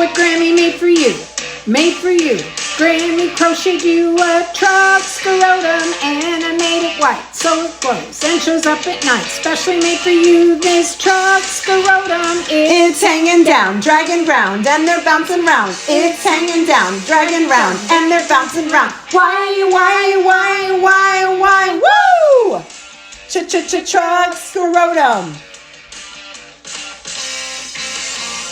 what Grammy made for you. Made for you. Grammy crocheted you a truck scrotum, and I made it white so it glows and shows up at night. Specially made for you, this truck scrotum. It's hanging down, dragging round, and they're bouncing round. It's hanging down, dragging round, and they're bouncing round. Why, woo! Truck scrotum.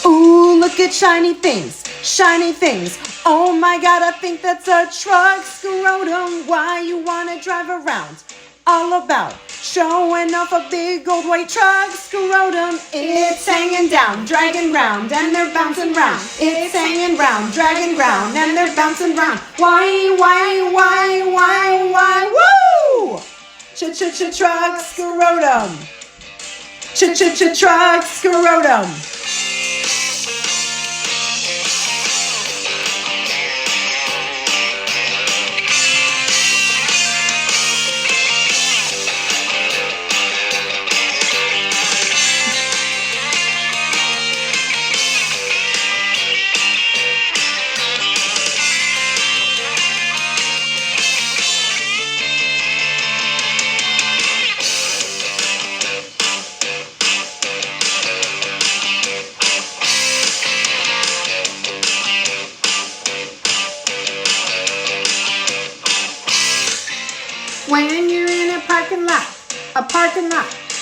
Ooh, look at shiny things, shiny things. Oh my God, I think that's a truck scrotum. Why you wanna drive around? All about showing off a big old white truck scrotum. It's hanging down, dragging round, and they're bouncing round. It's hanging round, dragging round, and they're bouncing round. Why, woo! Truck scrotum. Truck scrotum. When you're in a parking lot,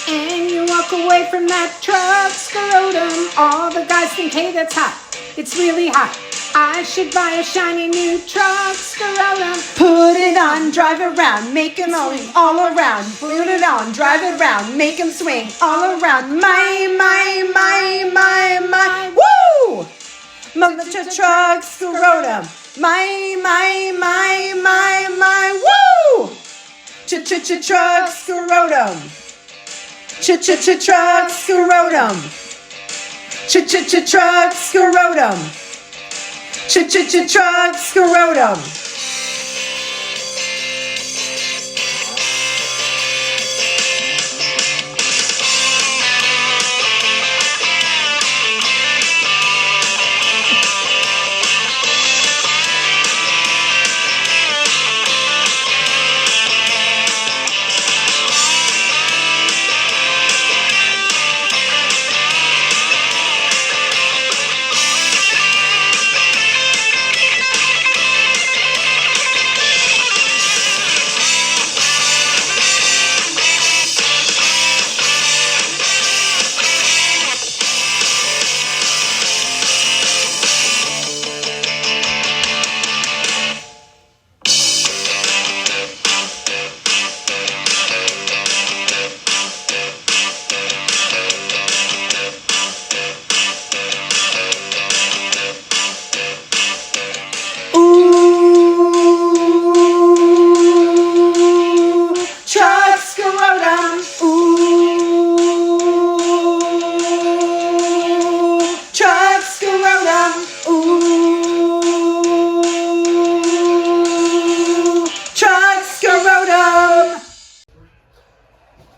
and you walk away from that truck scrotum, all the guys think, hey, that's hot. It's really hot. I should buy a shiny new truck scrotum. Put it on, drive around, make him swing all around. Put it on, drive it round, make him swing all around. My, woo! Truck scrotum. My, woo! Truck scrotum. Truck scrotum. Truck scrotum. Truck scrotum.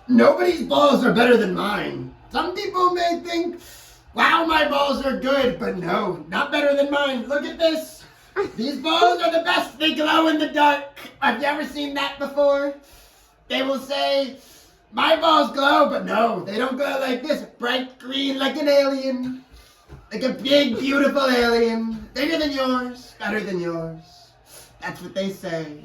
Nobody's balls are better than mine. Some people may think, wow, my balls are good, but no, not better than mine. Look at this. These balls are the best. They glow in the dark. Have you ever seen that before? They will say, my balls glow, but no, they don't glow like this. Bright green like an alien. Like a big, beautiful alien. Bigger than yours, better than yours. That's what they say.